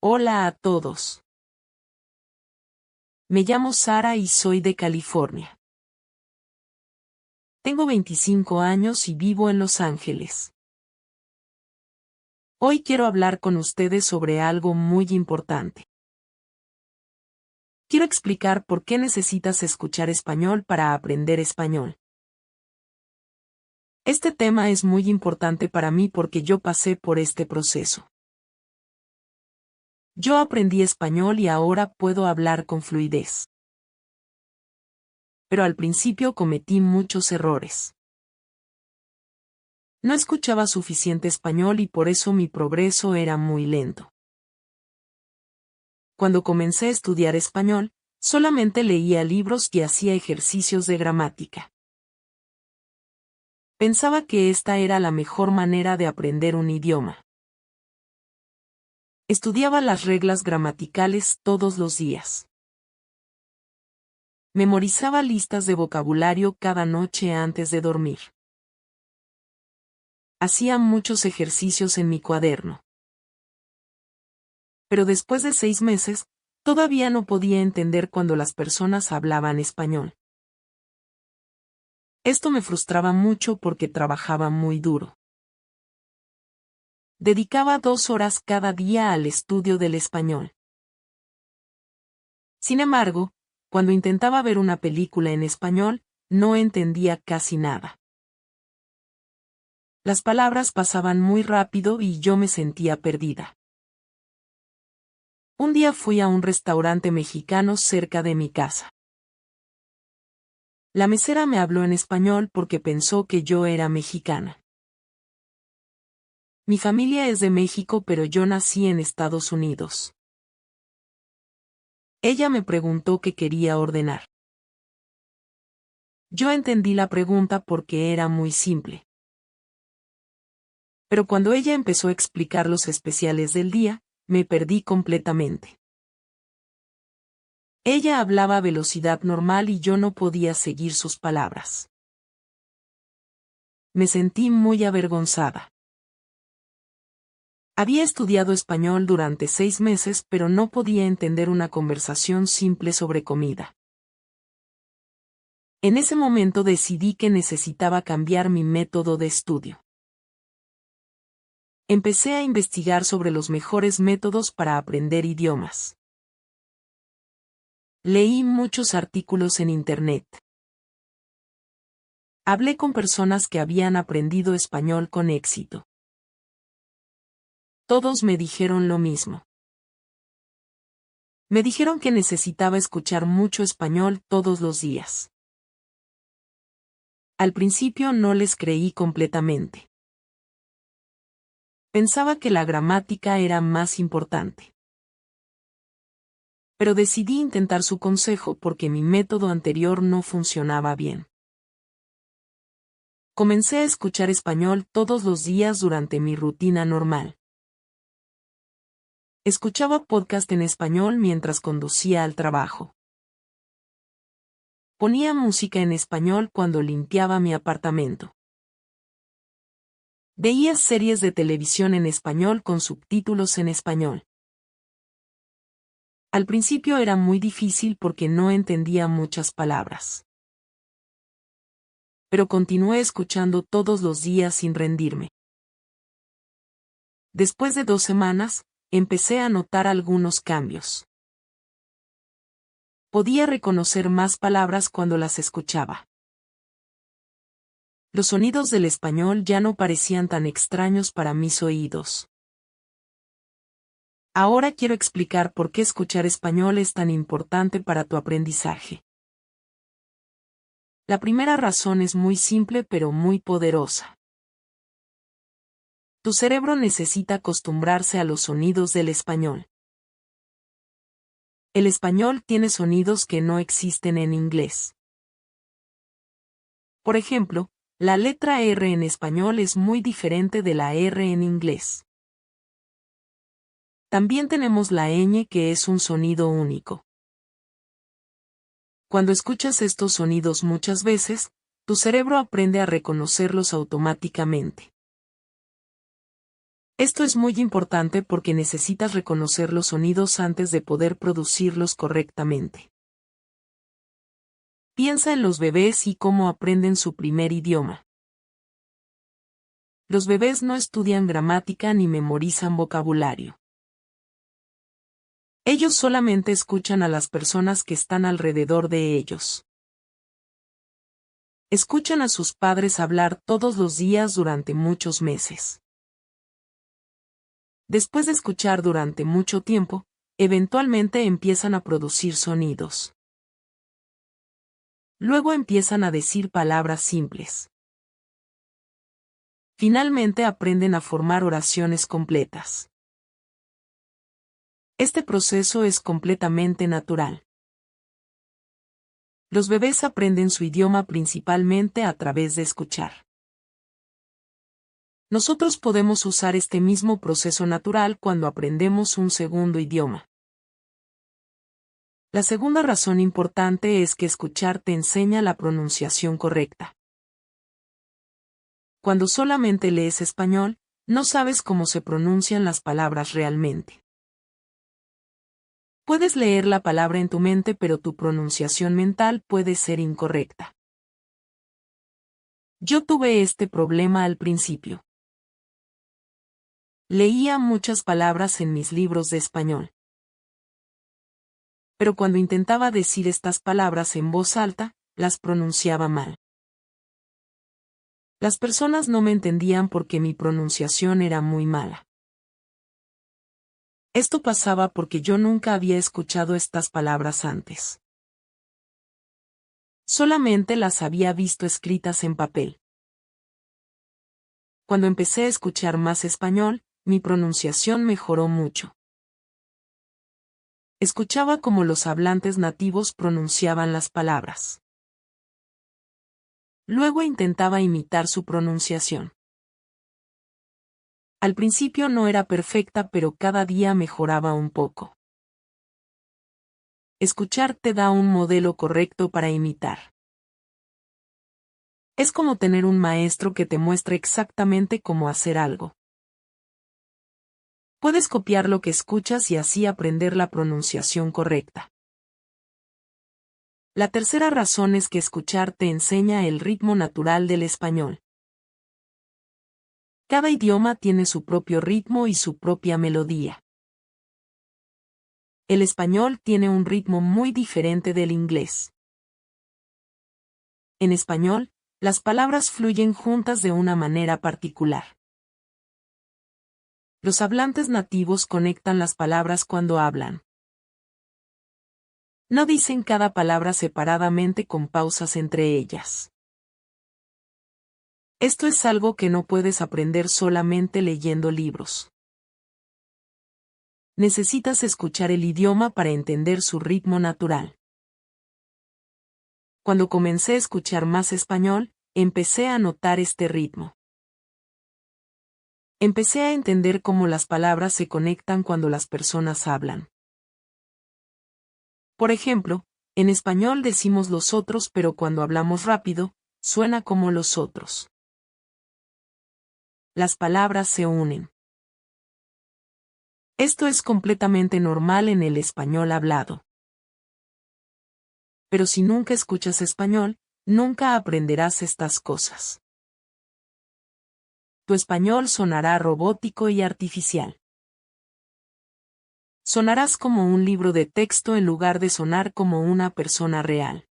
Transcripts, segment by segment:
Hola a todos. Me llamo Sara y soy de California. Tengo 25 años y vivo en Los Ángeles. Hoy quiero hablar con ustedes sobre algo muy importante. Quiero explicar por qué necesitas escuchar español para aprender español. Este tema es muy importante para mí porque yo pasé por este proceso. Yo aprendí español y ahora puedo hablar con fluidez. Pero al principio cometí muchos errores. No escuchaba suficiente español y por eso mi progreso era muy lento. Cuando comencé a estudiar español, solamente leía libros y hacía ejercicios de gramática. Pensaba que esta era la mejor manera de aprender un idioma. Estudiaba las reglas gramaticales todos los días. Memorizaba listas de vocabulario cada noche antes de dormir. Hacía muchos ejercicios en mi cuaderno. Pero después de 6 meses, todavía no podía entender cuando las personas hablaban español. Esto me frustraba mucho porque trabajaba muy duro. Dedicaba 2 horas cada día al estudio del español. Sin embargo, cuando intentaba ver una película en español, no entendía casi nada. Las palabras pasaban muy rápido y yo me sentía perdida. Un día fui a un restaurante mexicano cerca de mi casa. La mesera me habló en español porque pensó que yo era mexicana. Mi familia es de México, pero yo nací en Estados Unidos. Ella me preguntó qué quería ordenar. Yo entendí la pregunta porque era muy simple. Pero cuando ella empezó a explicar los especiales del día, me perdí completamente. Ella hablaba a velocidad normal y yo no podía seguir sus palabras. Me sentí muy avergonzada. Había estudiado español durante 6 meses, pero no podía entender una conversación simple sobre comida. En ese momento decidí que necesitaba cambiar mi método de estudio. Empecé a investigar sobre los mejores métodos para aprender idiomas. Leí muchos artículos en Internet. Hablé con personas que habían aprendido español con éxito. Todos me dijeron lo mismo. Me dijeron que necesitaba escuchar mucho español todos los días. Al principio no les creí completamente. Pensaba que la gramática era más importante. Pero decidí intentar su consejo porque mi método anterior no funcionaba bien. Comencé a escuchar español todos los días durante mi rutina normal. Escuchaba podcast en español mientras conducía al trabajo. Ponía música en español cuando limpiaba mi apartamento. Veía series de televisión en español con subtítulos en español. Al principio era muy difícil porque no entendía muchas palabras. Pero continué escuchando todos los días sin rendirme. Después de 2 semanas, empecé a notar algunos cambios. Podía reconocer más palabras cuando las escuchaba. Los sonidos del español ya no parecían tan extraños para mis oídos. Ahora quiero explicar por qué escuchar español es tan importante para tu aprendizaje. La primera razón es muy simple pero muy poderosa. Tu cerebro necesita acostumbrarse a los sonidos del español. El español tiene sonidos que no existen en inglés. Por ejemplo, la letra R en español es muy diferente de la R en inglés. También tenemos la ñ, que es un sonido único. Cuando escuchas estos sonidos muchas veces, tu cerebro aprende a reconocerlos automáticamente. Esto es muy importante porque necesitas reconocer los sonidos antes de poder producirlos correctamente. Piensa en los bebés y cómo aprenden su primer idioma. Los bebés no estudian gramática ni memorizan vocabulario. Ellos solamente escuchan a las personas que están alrededor de ellos. Escuchan a sus padres hablar todos los días durante muchos meses. Después de escuchar durante mucho tiempo, eventualmente empiezan a producir sonidos. Luego empiezan a decir palabras simples. Finalmente aprenden a formar oraciones completas. Este proceso es completamente natural. Los bebés aprenden su idioma principalmente a través de escuchar. Nosotros podemos usar este mismo proceso natural cuando aprendemos un segundo idioma. La segunda razón importante es que escuchar te enseña la pronunciación correcta. Cuando solamente lees español, no sabes cómo se pronuncian las palabras realmente. Puedes leer la palabra en tu mente, pero tu pronunciación mental puede ser incorrecta. Yo tuve este problema al principio. Leía muchas palabras en mis libros de español. Pero cuando intentaba decir estas palabras en voz alta, las pronunciaba mal. Las personas no me entendían porque mi pronunciación era muy mala. Esto pasaba porque yo nunca había escuchado estas palabras antes. Solamente las había visto escritas en papel. Cuando empecé a escuchar más español, mi pronunciación mejoró mucho. Escuchaba cómo los hablantes nativos pronunciaban las palabras. Luego intentaba imitar su pronunciación. Al principio no era perfecta, pero cada día mejoraba un poco. Escuchar te da un modelo correcto para imitar. Es como tener un maestro que te muestra exactamente cómo hacer algo. Puedes copiar lo que escuchas y así aprender la pronunciación correcta. La tercera razón es que escuchar te enseña el ritmo natural del español. Cada idioma tiene su propio ritmo y su propia melodía. El español tiene un ritmo muy diferente del inglés. En español, las palabras fluyen juntas de una manera particular. Los hablantes nativos conectan las palabras cuando hablan. No dicen cada palabra separadamente con pausas entre ellas. Esto es algo que no puedes aprender solamente leyendo libros. Necesitas escuchar el idioma para entender su ritmo natural. Cuando comencé a escuchar más español, empecé a notar este ritmo. Empecé a entender cómo las palabras se conectan cuando las personas hablan. Por ejemplo, en español decimos los otros, pero cuando hablamos rápido, suena como los otros. Las palabras se unen. Esto es completamente normal en el español hablado. Pero si nunca escuchas español, nunca aprenderás estas cosas. Tu español sonará robótico y artificial. Sonarás como un libro de texto en lugar de sonar como una persona real.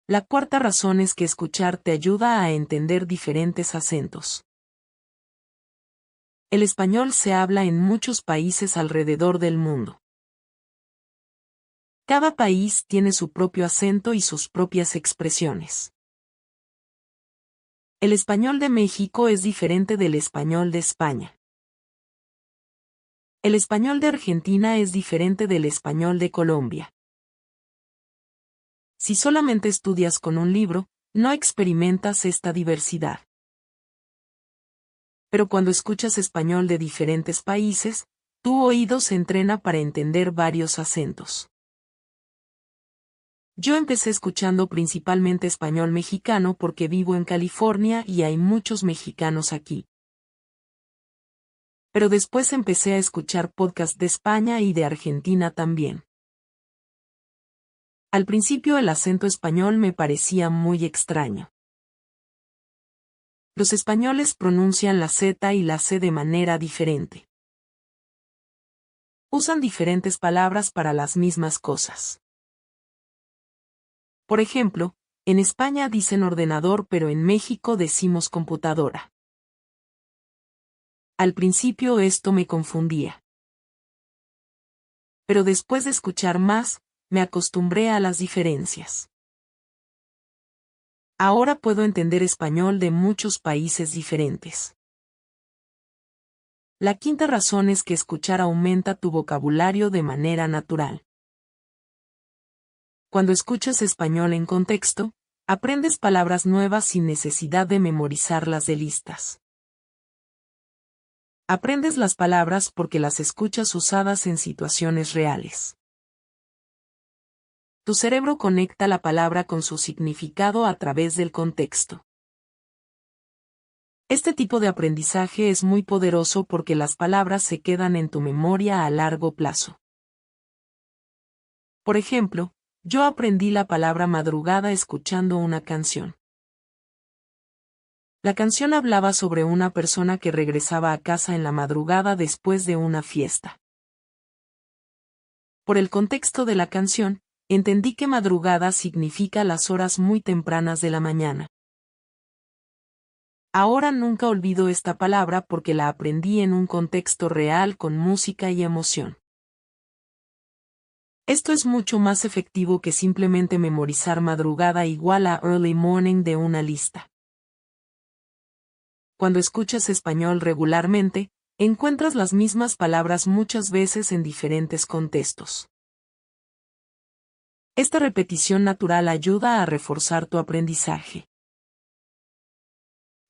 La cuarta razón es que escuchar te ayuda a entender diferentes acentos. El español se habla en muchos países alrededor del mundo. Cada país tiene su propio acento y sus propias expresiones. El español de México es diferente del español de España. El español de Argentina es diferente del español de Colombia. Si solamente estudias con un libro, no experimentas esta diversidad. Pero cuando escuchas español de diferentes países, tu oído se entrena para entender varios acentos. Yo empecé escuchando principalmente español mexicano porque vivo en California y hay muchos mexicanos aquí. Pero después empecé a escuchar podcasts de España y de Argentina también. Al principio el acento español me parecía muy extraño. Los españoles pronuncian la Z y la C de manera diferente. Usan diferentes palabras para las mismas cosas. Por ejemplo, en España dicen ordenador, pero en México decimos computadora. Al principio esto me confundía. Pero después de escuchar más, me acostumbré a las diferencias. Ahora puedo entender español de muchos países diferentes. La quinta razón es que escuchar aumenta tu vocabulario de manera natural. Cuando escuchas español en contexto, aprendes palabras nuevas sin necesidad de memorizarlas de listas. Aprendes las palabras porque las escuchas usadas en situaciones reales. Tu cerebro conecta la palabra con su significado a través del contexto. Este tipo de aprendizaje es muy poderoso porque las palabras se quedan en tu memoria a largo plazo. Por ejemplo, yo aprendí la palabra madrugada escuchando una canción. La canción hablaba sobre una persona que regresaba a casa en la madrugada después de una fiesta. Por el contexto de la canción, entendí que madrugada significa las horas muy tempranas de la mañana. Ahora nunca olvido esta palabra porque la aprendí en un contexto real con música y emoción. Esto es mucho más efectivo que simplemente memorizar madrugada igual a early morning de una lista. Cuando escuchas español regularmente, encuentras las mismas palabras muchas veces en diferentes contextos. Esta repetición natural ayuda a reforzar tu aprendizaje.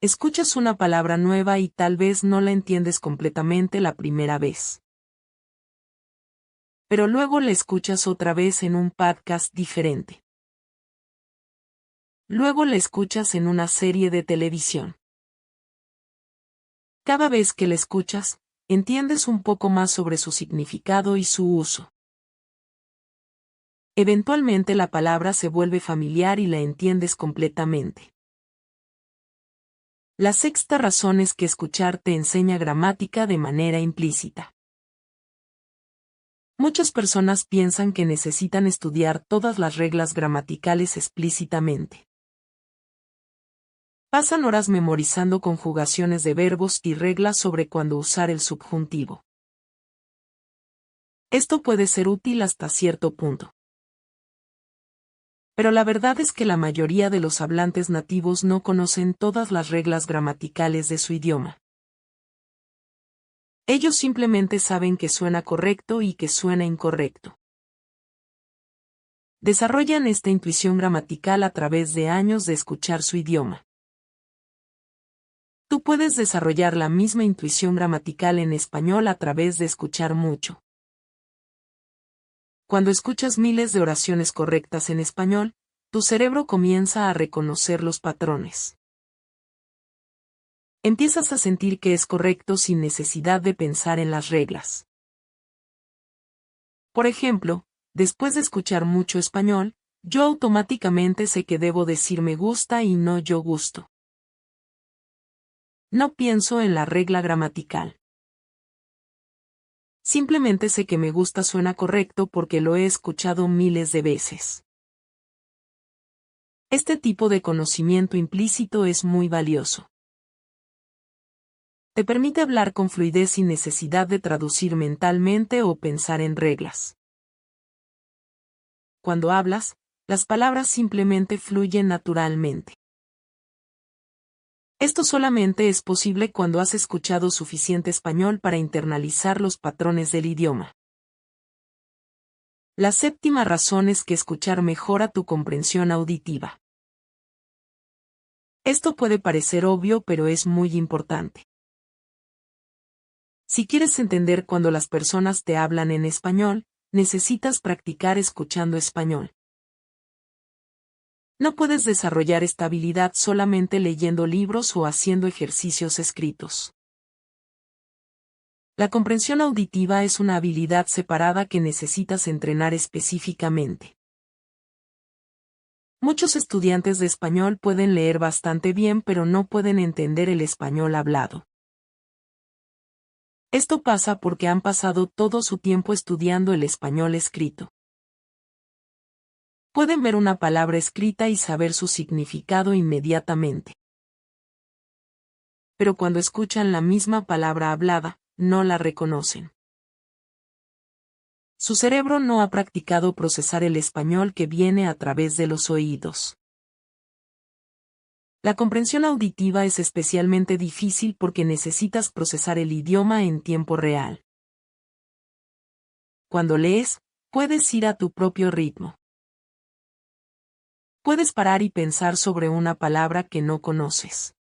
Escuchas una palabra nueva y tal vez no la entiendes completamente la primera vez. Pero luego la escuchas otra vez en un podcast diferente. Luego la escuchas en una serie de televisión. Cada vez que la escuchas, entiendes un poco más sobre su significado y su uso. Eventualmente la palabra se vuelve familiar y la entiendes completamente. La sexta razón es que escuchar te enseña gramática de manera implícita. Muchas personas piensan que necesitan estudiar todas las reglas gramaticales explícitamente. Pasan horas memorizando conjugaciones de verbos y reglas sobre cuándo usar el subjuntivo. Esto puede ser útil hasta cierto punto. Pero la verdad es que la mayoría de los hablantes nativos no conocen todas las reglas gramaticales de su idioma. Ellos simplemente saben que suena correcto y que suena incorrecto. Desarrollan esta intuición gramatical a través de años de escuchar su idioma. Tú puedes desarrollar la misma intuición gramatical en español a través de escuchar mucho. Cuando escuchas miles de oraciones correctas en español, tu cerebro comienza a reconocer los patrones. Empiezas a sentir que es correcto sin necesidad de pensar en las reglas. Por ejemplo, después de escuchar mucho español, yo automáticamente sé que debo decir me gusta y no yo gusto. No pienso en la regla gramatical. Simplemente sé que me gusta suena correcto porque lo he escuchado miles de veces. Este tipo de conocimiento implícito es muy valioso. Te permite hablar con fluidez sin necesidad de traducir mentalmente o pensar en reglas. Cuando hablas, las palabras simplemente fluyen naturalmente. Esto solamente es posible cuando has escuchado suficiente español para internalizar los patrones del idioma. La séptima razón es que escuchar mejora tu comprensión auditiva. Esto puede parecer obvio, pero es muy importante. Si quieres entender cuando las personas te hablan en español, necesitas practicar escuchando español. No puedes desarrollar esta habilidad solamente leyendo libros o haciendo ejercicios escritos. La comprensión auditiva es una habilidad separada que necesitas entrenar específicamente. Muchos estudiantes de español pueden leer bastante bien, pero no pueden entender el español hablado. Esto pasa porque han pasado todo su tiempo estudiando el español escrito. Pueden ver una palabra escrita y saber su significado inmediatamente. Pero cuando escuchan la misma palabra hablada, no la reconocen. Su cerebro no ha practicado procesar el español que viene a través de los oídos. La comprensión auditiva es especialmente difícil porque necesitas procesar el idioma en tiempo real. Cuando lees, puedes ir a tu propio ritmo. Puedes parar y pensar sobre una palabra que no conoces.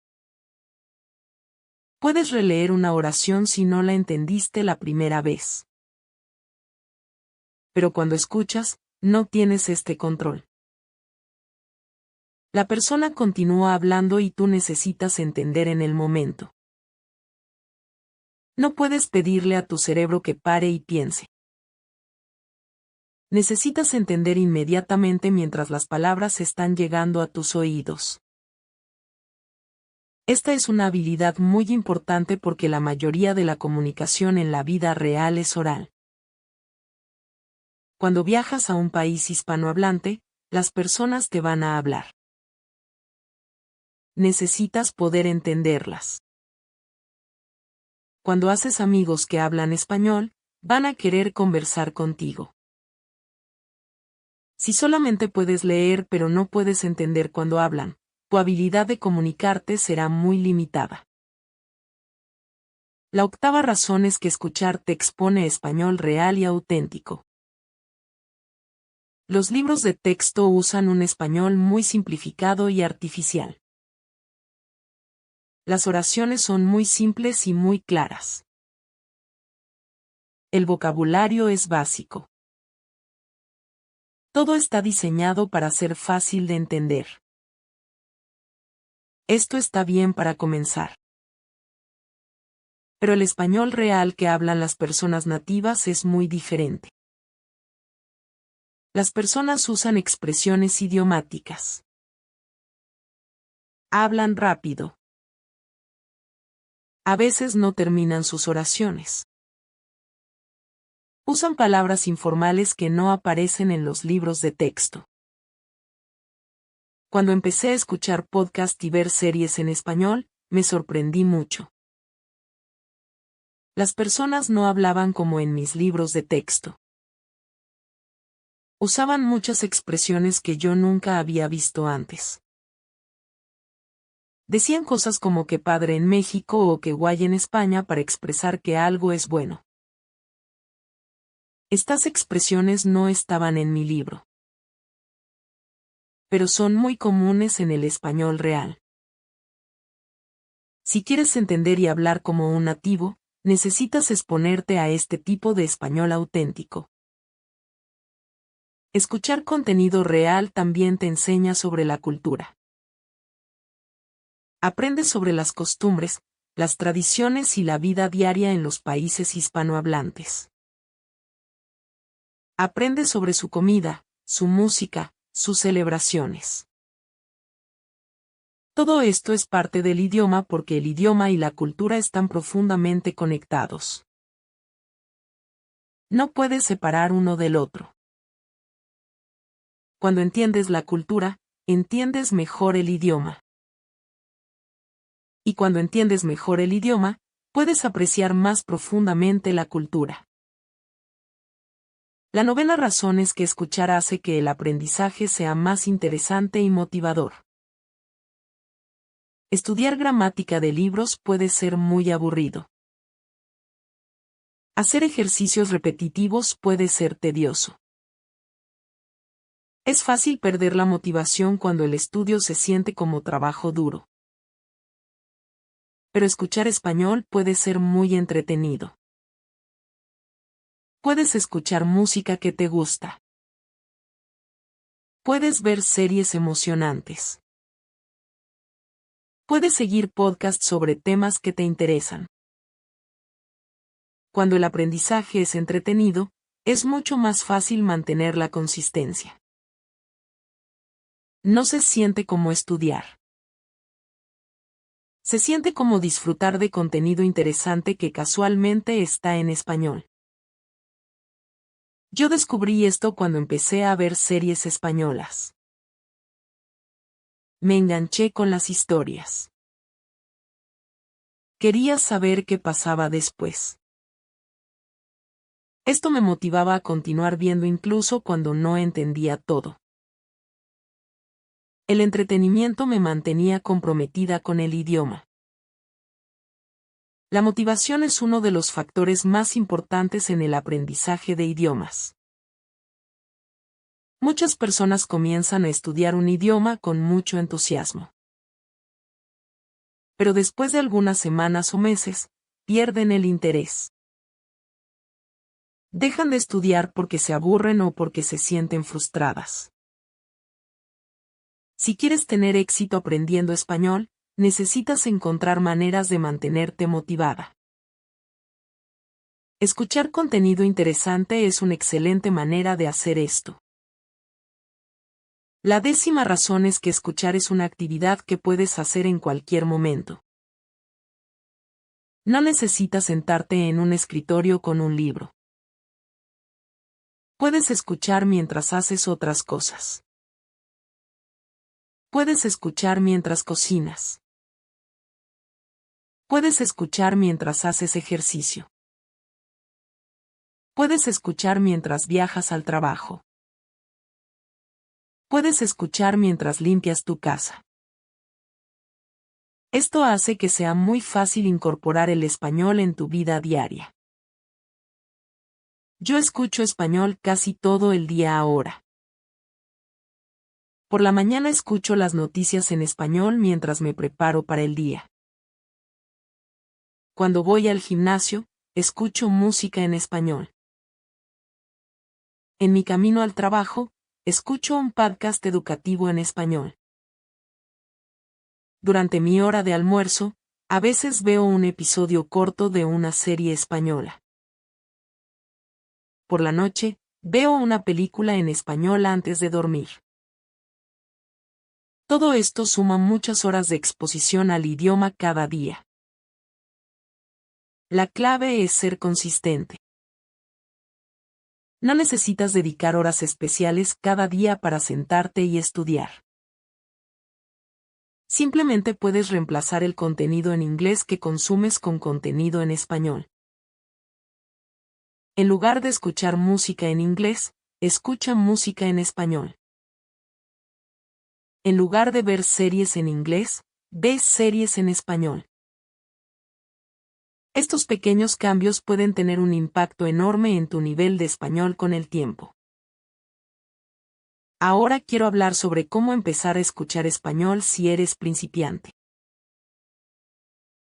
Puedes releer una oración si no la entendiste la primera vez. Pero cuando escuchas, no tienes este control. La persona continúa hablando y tú necesitas entender en el momento. No puedes pedirle a tu cerebro que pare y piense. Necesitas entender inmediatamente mientras las palabras están llegando a tus oídos. Esta es una habilidad muy importante porque la mayoría de la comunicación en la vida real es oral. Cuando viajas a un país hispanohablante, las personas te van a hablar. Necesitas poder entenderlas. Cuando haces amigos que hablan español, van a querer conversar contigo. Si solamente puedes leer pero no puedes entender cuando hablan, tu habilidad de comunicarte será muy limitada. La octava razón es que escuchar te expone español real y auténtico. Los libros de texto usan un español muy simplificado y artificial. Las oraciones son muy simples y muy claras. El vocabulario es básico. Todo está diseñado para ser fácil de entender. Esto está bien para comenzar. Pero el español real que hablan las personas nativas es muy diferente. Las personas usan expresiones idiomáticas. Hablan rápido. A veces no terminan sus oraciones. Usan palabras informales que no aparecen en los libros de texto. Cuando empecé a escuchar podcast y ver series en español, me sorprendí mucho. Las personas no hablaban como en mis libros de texto. Usaban muchas expresiones que yo nunca había visto antes. Decían cosas como que padre en México o que guay en España para expresar que algo es bueno. Estas expresiones no estaban en mi libro. Pero son muy comunes en el español real. Si quieres entender y hablar como un nativo, necesitas exponerte a este tipo de español auténtico. Escuchar contenido real también te enseña sobre la cultura. Aprendes sobre las costumbres, las tradiciones y la vida diaria en los países hispanohablantes. Aprendes sobre su comida, su música, sus celebraciones. Todo esto es parte del idioma porque el idioma y la cultura están profundamente conectados. No puedes separar uno del otro. Cuando entiendes la cultura, entiendes mejor el idioma. Y cuando entiendes mejor el idioma, puedes apreciar más profundamente la cultura. La novena razón es que escuchar hace que el aprendizaje sea más interesante y motivador. Estudiar gramática de libros puede ser muy aburrido. Hacer ejercicios repetitivos puede ser tedioso. Es fácil perder la motivación cuando el estudio se siente como trabajo duro. Pero escuchar español puede ser muy entretenido. Puedes escuchar música que te gusta. Puedes ver series emocionantes. Puedes seguir podcasts sobre temas que te interesan. Cuando el aprendizaje es entretenido, es mucho más fácil mantener la consistencia. No se siente como estudiar. Se siente como disfrutar de contenido interesante que casualmente está en español. Yo descubrí esto cuando empecé a ver series españolas. Me enganché con las historias. Quería saber qué pasaba después. Esto me motivaba a continuar viendo incluso cuando no entendía todo. El entretenimiento me mantenía comprometida con el idioma. La motivación es uno de los factores más importantes en el aprendizaje de idiomas. Muchas personas comienzan a estudiar un idioma con mucho entusiasmo. Pero después de algunas semanas o meses, pierden el interés. Dejan de estudiar porque se aburren o porque se sienten frustradas. Si quieres tener éxito aprendiendo español, necesitas encontrar maneras de mantenerte motivada. Escuchar contenido interesante es una excelente manera de hacer esto. La 10ª razón es que escuchar es una actividad que puedes hacer en cualquier momento. No necesitas sentarte en un escritorio con un libro. Puedes escuchar mientras haces otras cosas. Puedes escuchar mientras cocinas. Puedes escuchar mientras haces ejercicio. Puedes escuchar mientras viajas al trabajo. Puedes escuchar mientras limpias tu casa. Esto hace que sea muy fácil incorporar el español en tu vida diaria. Yo escucho español casi todo el día ahora. Por la mañana escucho las noticias en español mientras me preparo para el día. Cuando voy al gimnasio, escucho música en español. En mi camino al trabajo, escucho un podcast educativo en español. Durante mi hora de almuerzo, a veces veo un episodio corto de una serie española. Por la noche, veo una película en español antes de dormir. Todo esto suma muchas horas de exposición al idioma cada día. La clave es ser consistente. No necesitas dedicar horas especiales cada día para sentarte y estudiar. Simplemente puedes reemplazar el contenido en inglés que consumes con contenido en español. En lugar de escuchar música en inglés, escucha música en español. En lugar de ver series en inglés, ve series en español. Estos pequeños cambios pueden tener un impacto enorme en tu nivel de español con el tiempo. Ahora quiero hablar sobre cómo empezar a escuchar español si eres principiante.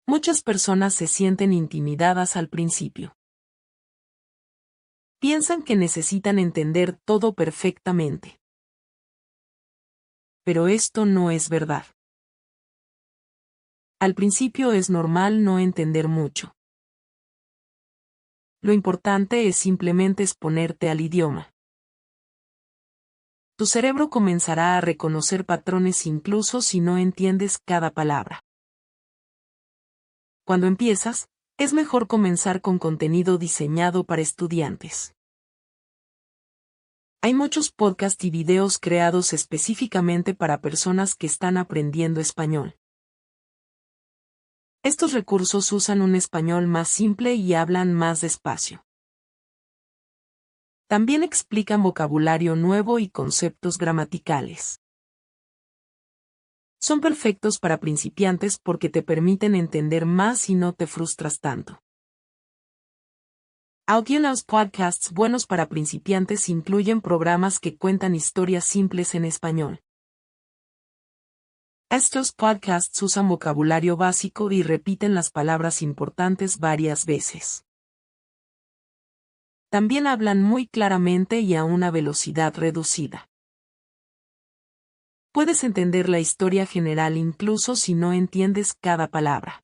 Muchas personas se sienten intimidadas al principio. Piensan que necesitan entender todo perfectamente. Pero esto no es verdad. Al principio es normal no entender mucho. Lo importante es simplemente exponerte al idioma. Tu cerebro comenzará a reconocer patrones incluso si no entiendes cada palabra. Cuando empiezas, es mejor comenzar con contenido diseñado para estudiantes. Hay muchos podcasts y videos creados específicamente para personas que están aprendiendo español. Estos recursos usan un español más simple y hablan más despacio. También explican vocabulario nuevo y conceptos gramaticales. Son perfectos para principiantes porque te permiten entender más y no te frustras tanto. Algunos podcasts buenos para principiantes incluyen programas que cuentan historias simples en español. Estos podcasts usan vocabulario básico y repiten las palabras importantes varias veces. También hablan muy claramente y a una velocidad reducida. Puedes entender la historia general incluso si no entiendes cada palabra.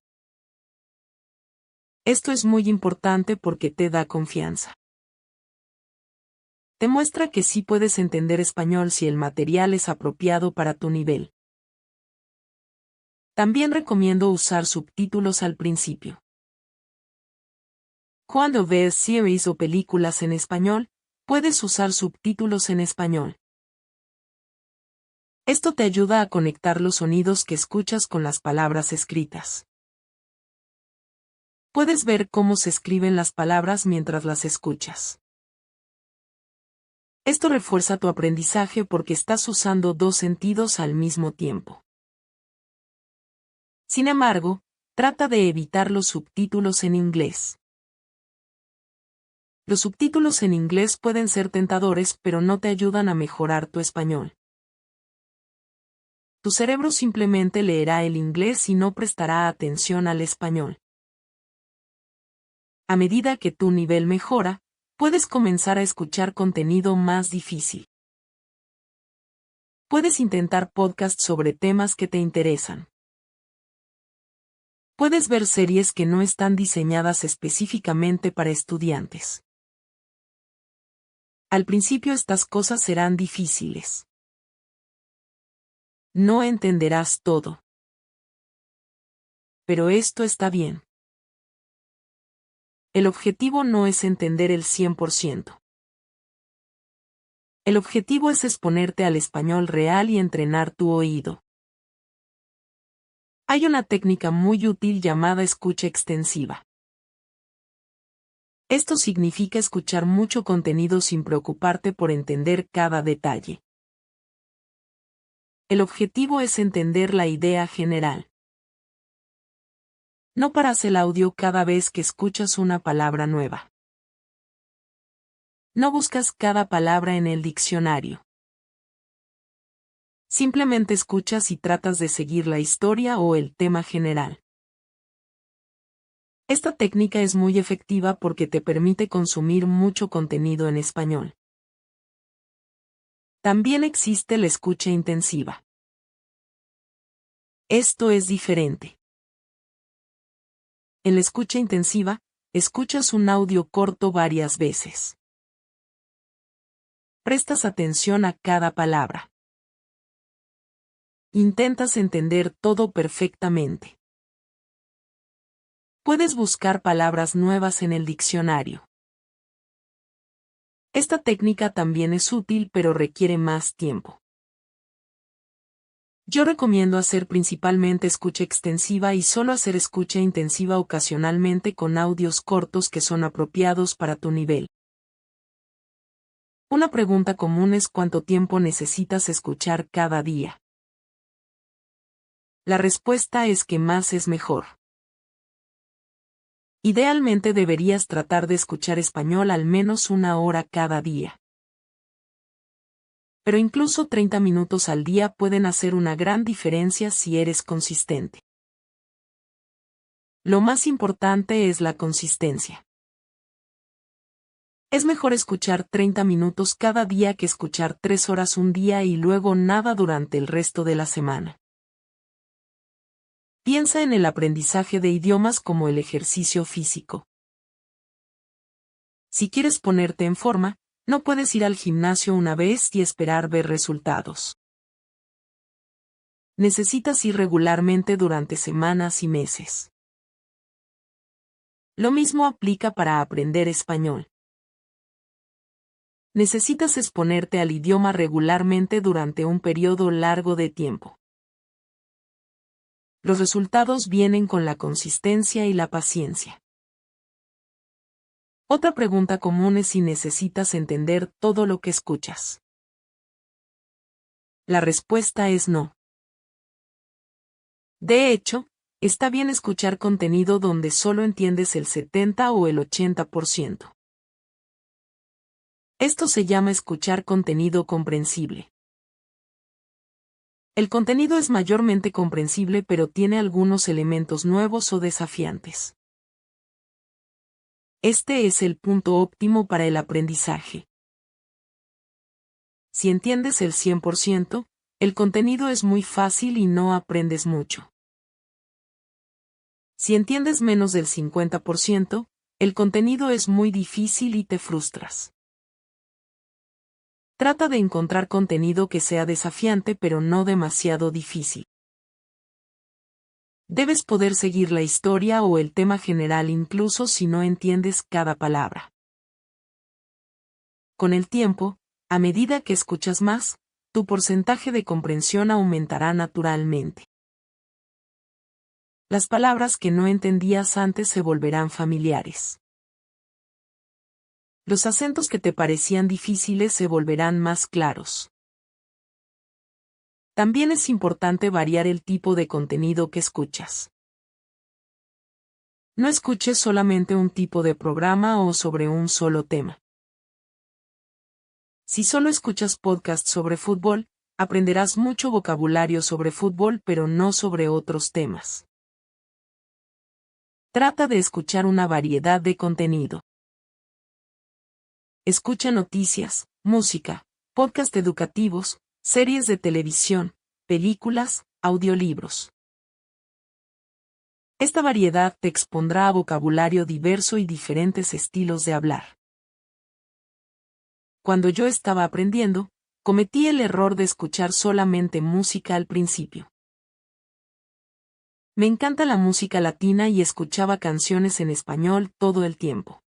Esto es muy importante porque te da confianza. Te muestra que sí puedes entender español si el material es apropiado para tu nivel. También recomiendo usar subtítulos al principio. Cuando ves series o películas en español, puedes usar subtítulos en español. Esto te ayuda a conectar los sonidos que escuchas con las palabras escritas. Puedes ver cómo se escriben las palabras mientras las escuchas. Esto refuerza tu aprendizaje porque estás usando dos sentidos al mismo tiempo. Sin embargo, trata de evitar los subtítulos en inglés. Los subtítulos en inglés pueden ser tentadores, pero no te ayudan a mejorar tu español. Tu cerebro simplemente leerá el inglés y no prestará atención al español. A medida que tu nivel mejora, puedes comenzar a escuchar contenido más difícil. Puedes intentar podcasts sobre temas que te interesan. Puedes ver series que no están diseñadas específicamente para estudiantes. Al principio estas cosas serán difíciles. No entenderás todo. Pero esto está bien. El objetivo no es entender el 100%. El objetivo es exponerte al español real y entrenar tu oído. Hay una técnica muy útil llamada escucha extensiva. Esto significa escuchar mucho contenido sin preocuparte por entender cada detalle. El objetivo es entender la idea general. No paras el audio cada vez que escuchas una palabra nueva. No buscas cada palabra en el diccionario. Simplemente escuchas y tratas de seguir la historia o el tema general. Esta técnica es muy efectiva porque te permite consumir mucho contenido en español. También existe la escucha intensiva. Esto es diferente. En la escucha intensiva, escuchas un audio corto varias veces. Prestas atención a cada palabra. Intentas entender todo perfectamente. Puedes buscar palabras nuevas en el diccionario. Esta técnica también es útil pero requiere más tiempo. Yo recomiendo hacer principalmente escucha extensiva y solo hacer escucha intensiva ocasionalmente con audios cortos que son apropiados para tu nivel. Una pregunta común es ¿cuánto tiempo necesitas escuchar cada día? La respuesta es que más es mejor. Idealmente deberías tratar de escuchar español al menos 1 hora cada día. Pero incluso 30 minutos al día pueden hacer una gran diferencia si eres consistente. Lo más importante es la consistencia. Es mejor escuchar 30 minutos cada día que escuchar 3 horas un día y luego nada durante el resto de la semana. Piensa en el aprendizaje de idiomas como el ejercicio físico. Si quieres ponerte en forma, no puedes ir al gimnasio una vez y esperar ver resultados. Necesitas ir regularmente durante semanas y meses. Lo mismo aplica para aprender español. Necesitas exponerte al idioma regularmente durante un periodo largo de tiempo. Los resultados vienen con la consistencia y la paciencia. Otra pregunta común es si necesitas entender todo lo que escuchas. La respuesta es no. De hecho, está bien escuchar contenido donde solo entiendes el 70 o el 80%. Esto se llama escuchar contenido comprensible. El contenido es mayormente comprensible pero tiene algunos elementos nuevos o desafiantes. Este es el punto óptimo para el aprendizaje. Si entiendes el 100%, el contenido es muy fácil y no aprendes mucho. Si entiendes menos del 50%, el contenido es muy difícil y te frustras. Trata de encontrar contenido que sea desafiante pero no demasiado difícil. Debes poder seguir la historia o el tema general incluso si no entiendes cada palabra. Con el tiempo, a medida que escuchas más, tu porcentaje de comprensión aumentará naturalmente. Las palabras que no entendías antes se volverán familiares. Los acentos que te parecían difíciles se volverán más claros. También es importante variar el tipo de contenido que escuchas. No escuches solamente un tipo de programa o sobre un solo tema. Si solo escuchas podcasts sobre fútbol, aprenderás mucho vocabulario sobre fútbol pero no sobre otros temas. Trata de escuchar una variedad de contenido. Escucha noticias, música, podcasts educativos, series de televisión, películas, audiolibros. Esta variedad te expondrá a vocabulario diverso y diferentes estilos de hablar. Cuando yo estaba aprendiendo, cometí el error de escuchar solamente música al principio. Me encanta la música latina y escuchaba canciones en español todo el tiempo.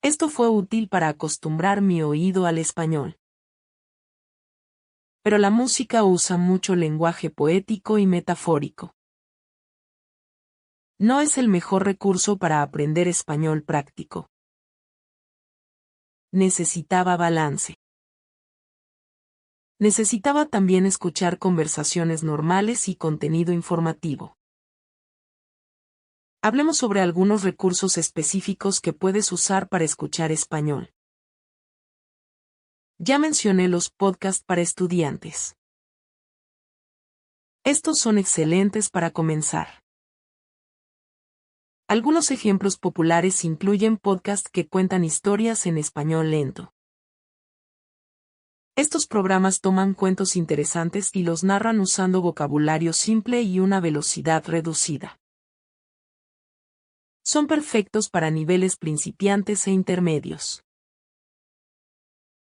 Esto fue útil para acostumbrar mi oído al español. Pero la música usa mucho lenguaje poético y metafórico. No es el mejor recurso para aprender español práctico. Necesitaba balance. Necesitaba también escuchar conversaciones normales y contenido informativo. Hablemos sobre algunos recursos específicos que puedes usar para escuchar español. Ya mencioné los podcasts para estudiantes. Estos son excelentes para comenzar. Algunos ejemplos populares incluyen podcasts que cuentan historias en español lento. Estos programas toman cuentos interesantes y los narran usando vocabulario simple y una velocidad reducida. Son perfectos para niveles principiantes e intermedios.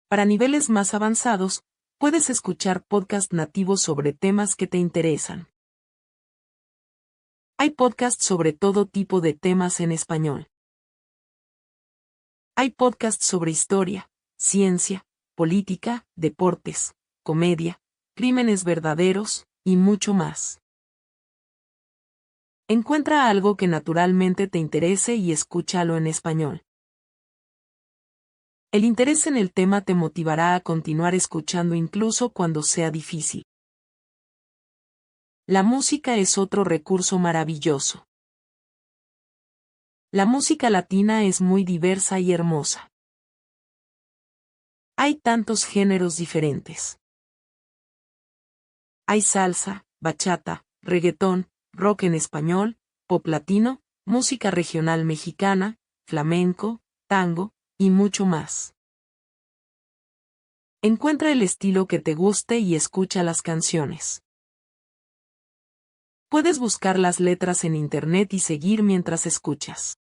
Para niveles más avanzados, puedes escuchar podcasts nativos sobre temas que te interesan. Hay podcasts sobre todo tipo de temas en español. Hay podcasts sobre historia, ciencia, política, deportes, comedia, crímenes verdaderos, y mucho más. Encuentra algo que naturalmente te interese y escúchalo en español. El interés en el tema te motivará a continuar escuchando incluso cuando sea difícil. La música es otro recurso maravilloso. La música latina es muy diversa y hermosa. Hay tantos géneros diferentes. Hay salsa, bachata, reggaetón, rock en español, pop latino, música regional mexicana, flamenco, tango, y mucho más. Encuentra el estilo que te guste y escucha las canciones. Puedes buscar las letras en internet y seguir mientras escuchas.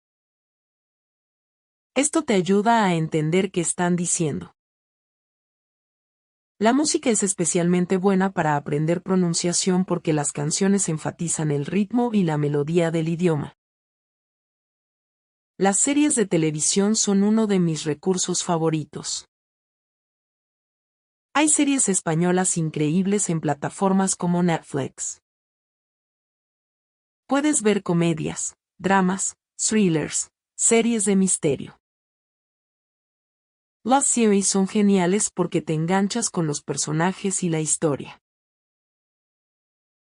Esto te ayuda a entender qué están diciendo. La música es especialmente buena para aprender pronunciación porque las canciones enfatizan el ritmo y la melodía del idioma. Las series de televisión son uno de mis recursos favoritos. Hay series españolas increíbles en plataformas como Netflix. Puedes ver comedias, dramas, thrillers, series de misterio. Las series son geniales porque te enganchas con los personajes y la historia.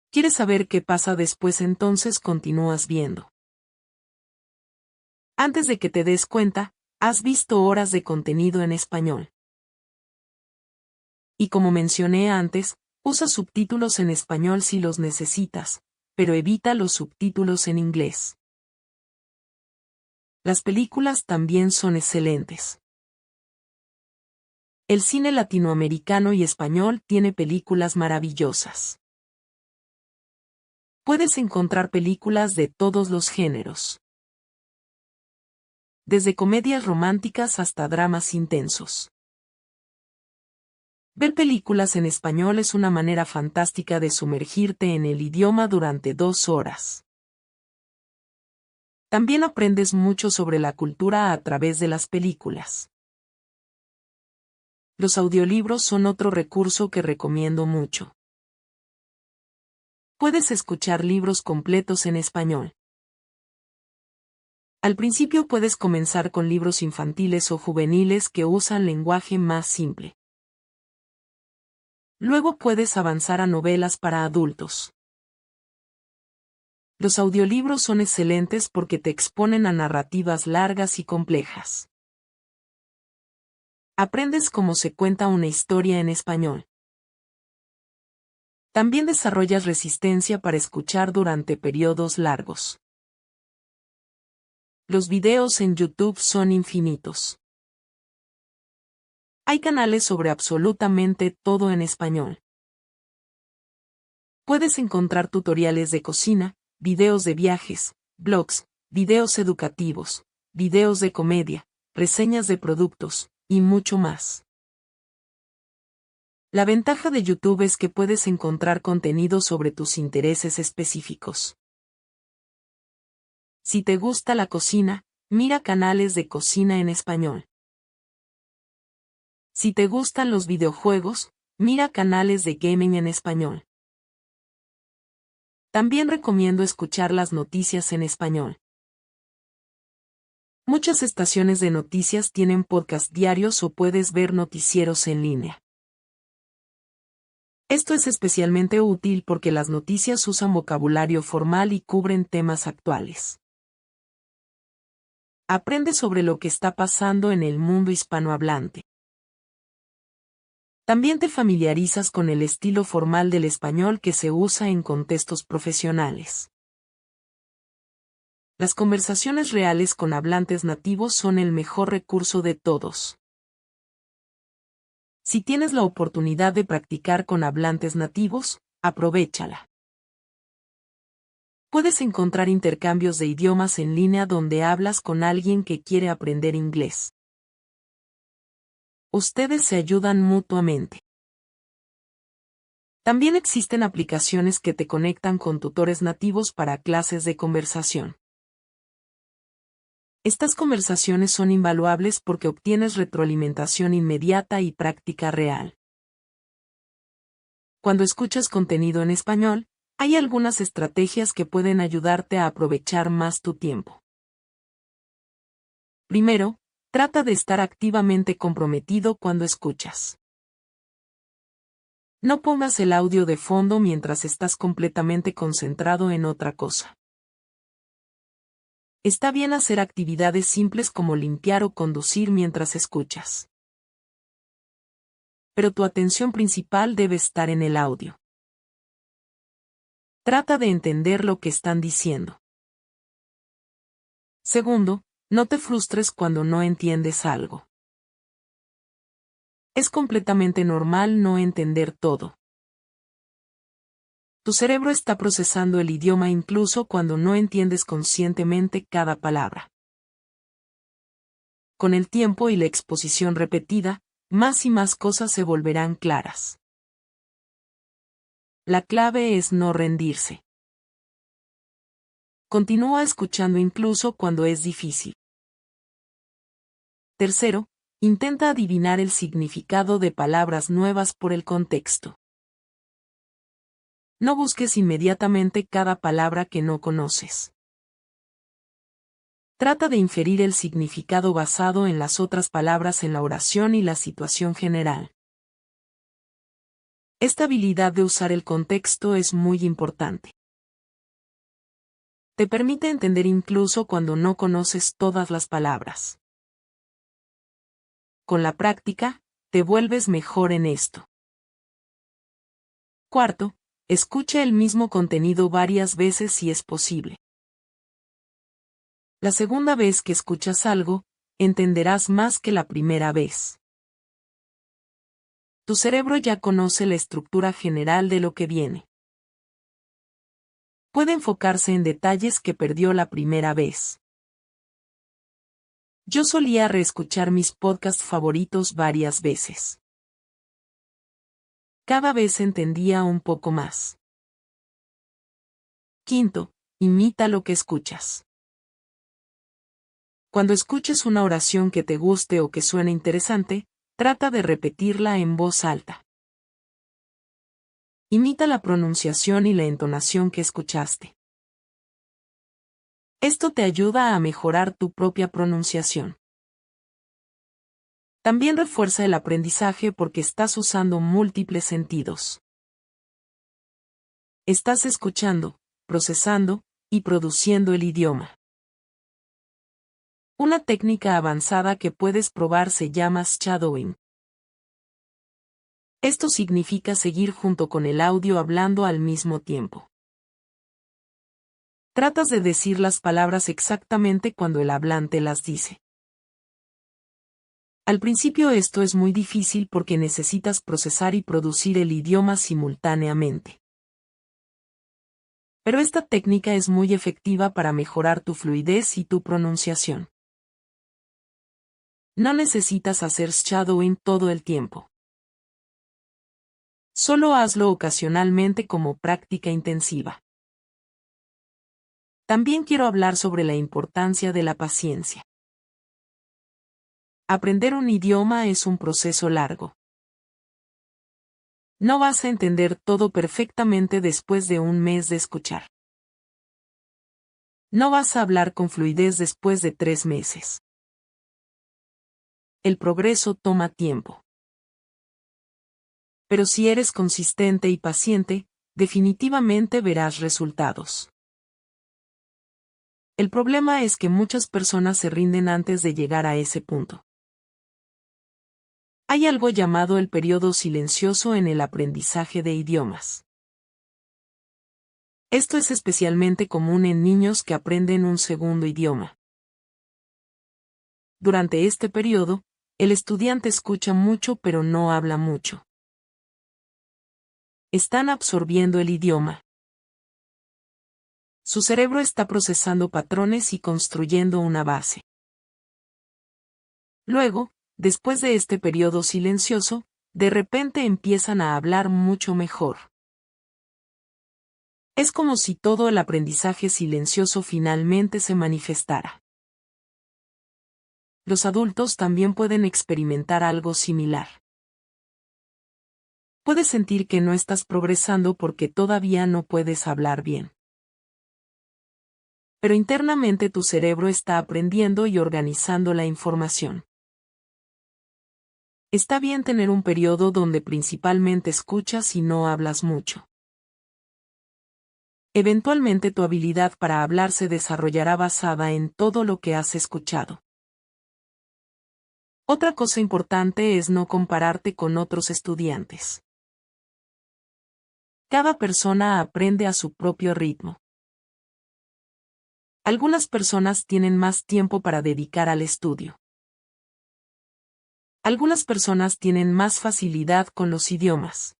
¿Quieres saber qué pasa después? Entonces continúas viendo. Antes de que te des cuenta, has visto horas de contenido en español. Y como mencioné antes, usa subtítulos en español si los necesitas, pero evita los subtítulos en inglés. Las películas también son excelentes. El cine latinoamericano y español tiene películas maravillosas. Puedes encontrar películas de todos los géneros, desde comedias románticas hasta dramas intensos. Ver películas en español es una manera fantástica de sumergirte en el idioma durante 2 horas. También aprendes mucho sobre la cultura a través de las películas. Los audiolibros son otro recurso que recomiendo mucho. Puedes escuchar libros completos en español. Al principio puedes comenzar con libros infantiles o juveniles que usan lenguaje más simple. Luego puedes avanzar a novelas para adultos. Los audiolibros son excelentes porque te exponen a narrativas largas y complejas. Aprendes cómo se cuenta una historia en español. También desarrollas resistencia para escuchar durante periodos largos. Los videos en YouTube son infinitos. Hay canales sobre absolutamente todo en español. Puedes encontrar tutoriales de cocina, videos de viajes, blogs, videos educativos, videos de comedia, reseñas de productos, y mucho más. La ventaja de YouTube es que puedes encontrar contenido sobre tus intereses específicos. Si te gusta la cocina, mira canales de cocina en español. Si te gustan los videojuegos, mira canales de gaming en español. También recomiendo escuchar las noticias en español. Muchas estaciones de noticias tienen podcast diarios o puedes ver noticieros en línea. Esto es especialmente útil porque las noticias usan vocabulario formal y cubren temas actuales. Aprende sobre lo que está pasando en el mundo hispanohablante. También te familiarizas con el estilo formal del español que se usa en contextos profesionales. Las conversaciones reales con hablantes nativos son el mejor recurso de todos. Si tienes la oportunidad de practicar con hablantes nativos, aprovéchala. Puedes encontrar intercambios de idiomas en línea donde hablas con alguien que quiere aprender inglés. Ustedes se ayudan mutuamente. También existen aplicaciones que te conectan con tutores nativos para clases de conversación. Estas conversaciones son invaluables porque obtienes retroalimentación inmediata y práctica real. Cuando escuchas contenido en español, hay algunas estrategias que pueden ayudarte a aprovechar más tu tiempo. Primero, trata de estar activamente comprometido cuando escuchas. No pongas el audio de fondo mientras estás completamente concentrado en otra cosa. Está bien hacer actividades simples como limpiar o conducir mientras escuchas. Pero tu atención principal debe estar en el audio. Trata de entender lo que están diciendo. Segundo, no te frustres cuando no entiendes algo. Es completamente normal no entender todo. Tu cerebro está procesando el idioma incluso cuando no entiendes conscientemente cada palabra. Con el tiempo y la exposición repetida, más y más cosas se volverán claras. La clave es no rendirse. Continúa escuchando incluso cuando es difícil. Tercero, intenta adivinar el significado de palabras nuevas por el contexto. No busques inmediatamente cada palabra que no conoces. Trata de inferir el significado basado en las otras palabras en la oración y la situación general. Esta habilidad de usar el contexto es muy importante. Te permite entender incluso cuando no conoces todas las palabras. Con la práctica, te vuelves mejor en esto. Cuarto, escucha el mismo contenido varias veces si es posible. La segunda vez que escuchas algo, entenderás más que la primera vez. Tu cerebro ya conoce la estructura general de lo que viene. Puede enfocarse en detalles que perdió la primera vez. Yo solía reescuchar mis podcasts favoritos varias veces. Cada vez entendía un poco más. Quinto, imita lo que escuchas. Cuando escuches una oración que te guste o que suene interesante, trata de repetirla en voz alta. Imita la pronunciación y la entonación que escuchaste. Esto te ayuda a mejorar tu propia pronunciación. También refuerza el aprendizaje porque estás usando múltiples sentidos. Estás escuchando, procesando y produciendo el idioma. Una técnica avanzada que puedes probar se llama shadowing. Esto significa seguir junto con el audio hablando al mismo tiempo. Tratas de decir las palabras exactamente cuando el hablante las dice. Al principio esto es muy difícil porque necesitas procesar y producir el idioma simultáneamente. Pero esta técnica es muy efectiva para mejorar tu fluidez y tu pronunciación. No necesitas hacer shadowing todo el tiempo. Solo hazlo ocasionalmente como práctica intensiva. También quiero hablar sobre la importancia de la paciencia. Aprender un idioma es un proceso largo. No vas a entender todo perfectamente después de un mes de escuchar. No vas a hablar con fluidez después de 3 meses. El progreso toma tiempo. Pero si eres consistente y paciente, definitivamente verás resultados. El problema es que muchas personas se rinden antes de llegar a ese punto. Hay algo llamado el periodo silencioso en el aprendizaje de idiomas. Esto es especialmente común en niños que aprenden un segundo idioma. Durante este periodo, el estudiante escucha mucho pero no habla mucho. Están absorbiendo el idioma. Su cerebro está procesando patrones y construyendo una base. Luego, después de este periodo silencioso, de repente empiezan a hablar mucho mejor. Es como si todo el aprendizaje silencioso finalmente se manifestara. Los adultos también pueden experimentar algo similar. Puedes sentir que no estás progresando porque todavía no puedes hablar bien. Pero internamente tu cerebro está aprendiendo y organizando la información. Está bien tener un periodo donde principalmente escuchas y no hablas mucho. Eventualmente tu habilidad para hablar se desarrollará basada en todo lo que has escuchado. Otra cosa importante es no compararte con otros estudiantes. Cada persona aprende a su propio ritmo. Algunas personas tienen más tiempo para dedicar al estudio. Algunas personas tienen más facilidad con los idiomas.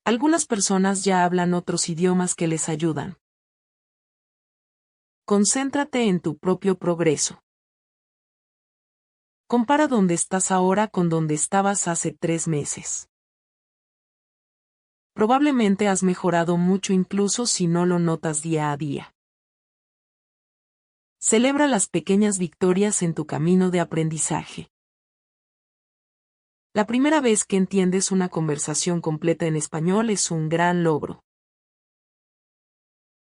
Algunas personas ya hablan otros idiomas que les ayudan. Concéntrate en tu propio progreso. Compara dónde estás ahora con donde estabas hace 3 meses. Probablemente has mejorado mucho incluso si no lo notas día a día. Celebra las pequeñas victorias en tu camino de aprendizaje. La primera vez que entiendes una conversación completa en español es un gran logro.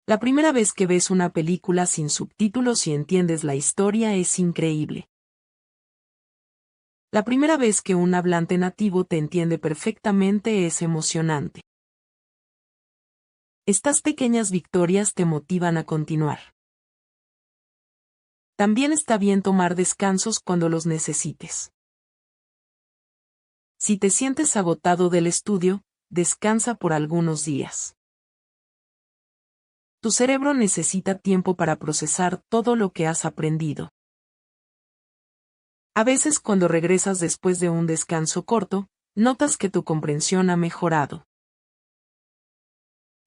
La primera vez que ves una película sin subtítulos y entiendes la historia es increíble. La primera vez que un hablante nativo te entiende perfectamente es emocionante. Estas pequeñas victorias te motivan a continuar. También está bien tomar descansos cuando los necesites. Si te sientes agotado del estudio, descansa por algunos días. Tu cerebro necesita tiempo para procesar todo lo que has aprendido. A veces cuando regresas después de un descanso corto, notas que tu comprensión ha mejorado.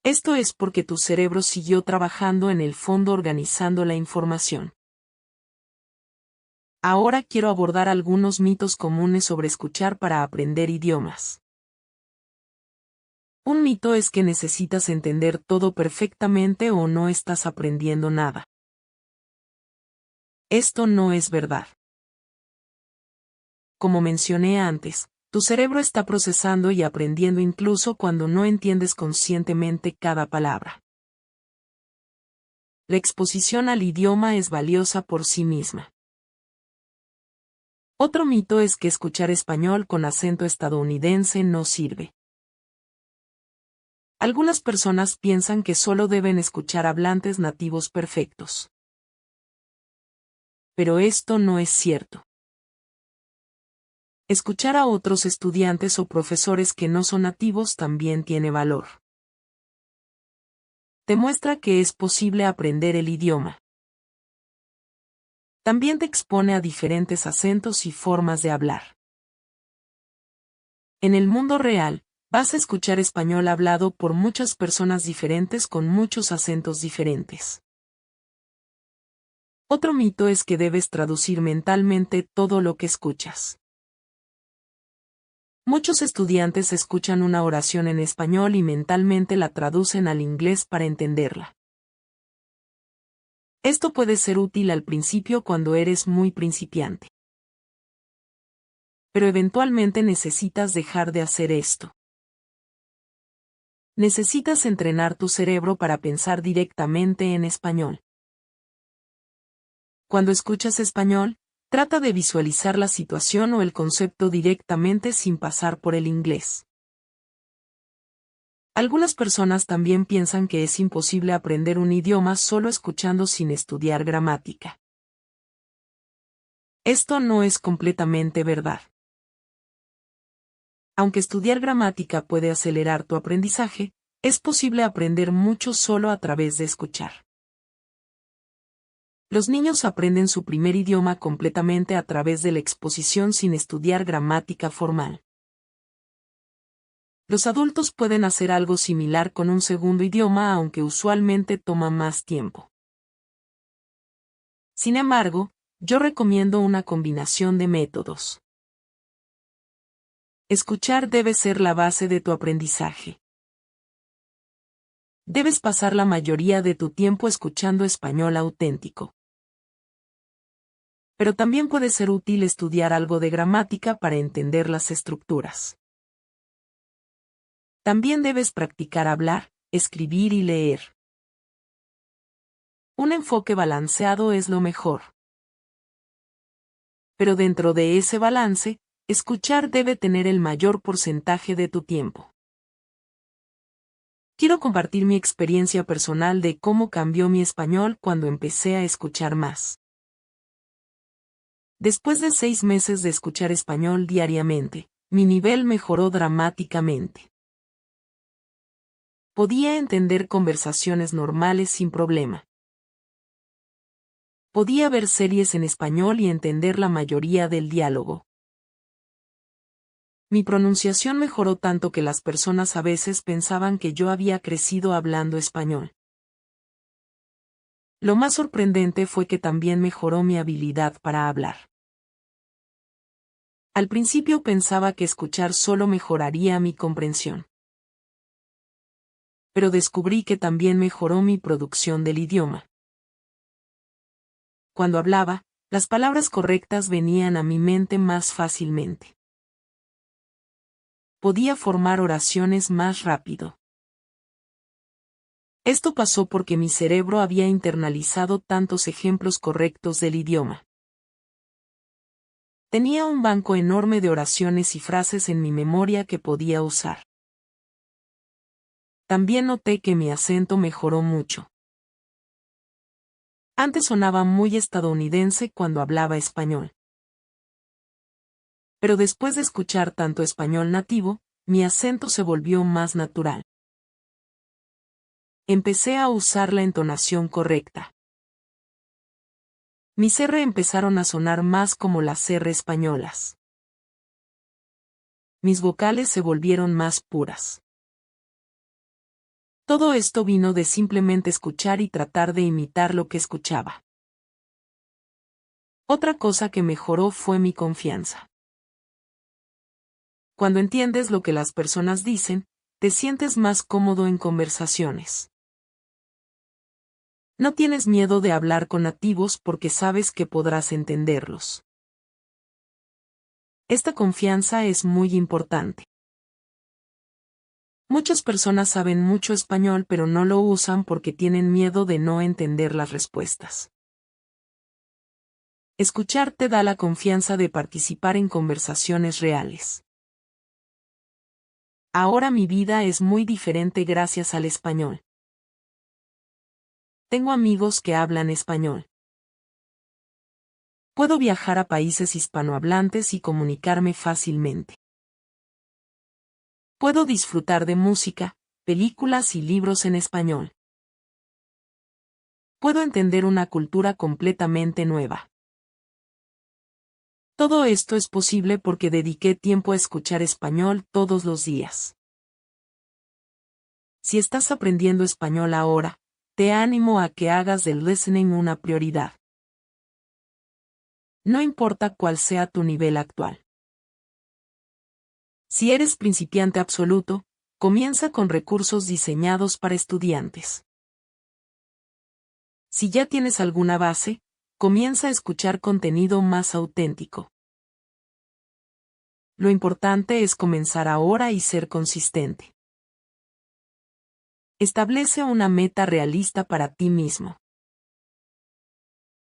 Esto es porque tu cerebro siguió trabajando en el fondo organizando la información. Ahora quiero abordar algunos mitos comunes sobre escuchar para aprender idiomas. Un mito es que necesitas entender todo perfectamente o no estás aprendiendo nada. Esto no es verdad. Como mencioné antes, tu cerebro está procesando y aprendiendo incluso cuando no entiendes conscientemente cada palabra. La exposición al idioma es valiosa por sí misma. Otro mito es que escuchar español con acento estadounidense no sirve. Algunas personas piensan que solo deben escuchar hablantes nativos perfectos. Pero esto no es cierto. Escuchar a otros estudiantes o profesores que no son nativos también tiene valor. Demuestra que es posible aprender el idioma. También te expone a diferentes acentos y formas de hablar. En el mundo real, vas a escuchar español hablado por muchas personas diferentes con muchos acentos diferentes. Otro mito es que debes traducir mentalmente todo lo que escuchas. Muchos estudiantes escuchan una oración en español y mentalmente la traducen al inglés para entenderla. Esto puede ser útil al principio cuando eres muy principiante. Pero eventualmente necesitas dejar de hacer esto. Necesitas entrenar tu cerebro para pensar directamente en español. Cuando escuchas español, trata de visualizar la situación o el concepto directamente sin pasar por el inglés. Algunas personas también piensan que es imposible aprender un idioma solo escuchando sin estudiar gramática. Esto no es completamente verdad. Aunque estudiar gramática puede acelerar tu aprendizaje, es posible aprender mucho solo a través de escuchar. Los niños aprenden su primer idioma completamente a través de la exposición sin estudiar gramática formal. Los adultos pueden hacer algo similar con un segundo idioma aunque usualmente toma más tiempo. Sin embargo, yo recomiendo una combinación de métodos. Escuchar debe ser la base de tu aprendizaje. Debes pasar la mayoría de tu tiempo escuchando español auténtico. Pero también puede ser útil estudiar algo de gramática para entender las estructuras. También debes practicar hablar, escribir y leer. Un enfoque balanceado es lo mejor. Pero dentro de ese balance, escuchar debe tener el mayor porcentaje de tu tiempo. Quiero compartir mi experiencia personal de cómo cambió mi español cuando empecé a escuchar más. Después de 6 meses de escuchar español diariamente, mi nivel mejoró dramáticamente. Podía entender conversaciones normales sin problema. Podía ver series en español y entender la mayoría del diálogo. Mi pronunciación mejoró tanto que las personas a veces pensaban que yo había crecido hablando español. Lo más sorprendente fue que también mejoró mi habilidad para hablar. Al principio pensaba que escuchar solo mejoraría mi comprensión. Pero descubrí que también mejoró mi producción del idioma. Cuando hablaba, las palabras correctas venían a mi mente más fácilmente. Podía formar oraciones más rápido. Esto pasó porque mi cerebro había internalizado tantos ejemplos correctos del idioma. Tenía un banco enorme de oraciones y frases en mi memoria que podía usar. También noté que mi acento mejoró mucho. Antes sonaba muy estadounidense cuando hablaba español. Pero después de escuchar tanto español nativo, mi acento se volvió más natural. Empecé a usar la entonación correcta. Mis R empezaron a sonar más como las R españolas. Mis vocales se volvieron más puras. Todo esto vino de simplemente escuchar y tratar de imitar lo que escuchaba. Otra cosa que mejoró fue mi confianza. Cuando entiendes lo que las personas dicen, te sientes más cómodo en conversaciones. No tienes miedo de hablar con nativos porque sabes que podrás entenderlos. Esta confianza es muy importante. Muchas personas saben mucho español pero no lo usan porque tienen miedo de no entender las respuestas. Escuchar te da la confianza de participar en conversaciones reales. Ahora mi vida es muy diferente gracias al español. Tengo amigos que hablan español. Puedo viajar a países hispanohablantes y comunicarme fácilmente. Puedo disfrutar de música, películas y libros en español. Puedo entender una cultura completamente nueva. Todo esto es posible porque dediqué tiempo a escuchar español todos los días. Si estás aprendiendo español ahora, te animo a que hagas del listening una prioridad. No importa cuál sea tu nivel actual. Si eres principiante absoluto, comienza con recursos diseñados para estudiantes. Si ya tienes alguna base, comienza a escuchar contenido más auténtico. Lo importante es comenzar ahora y ser consistente. Establece una meta realista para ti mismo.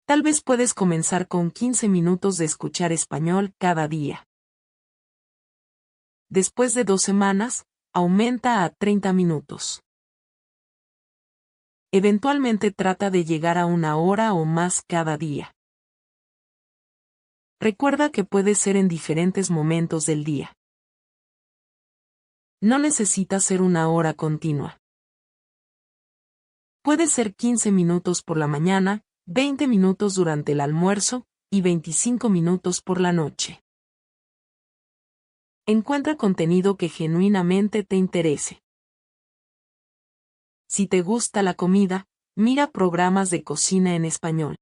Tal vez puedes comenzar con 15 minutos de escuchar español cada día. Después de 2 semanas, aumenta a 30 minutos. Eventualmente trata de llegar a 1 hora o más cada día. Recuerda que puede ser en diferentes momentos del día. No necesita ser 1 hora continua. Puede ser 15 minutos por la mañana, 20 minutos durante el almuerzo, y 25 minutos por la noche. Encuentra contenido que genuinamente te interese. Si te gusta la comida, mira programas de cocina en español.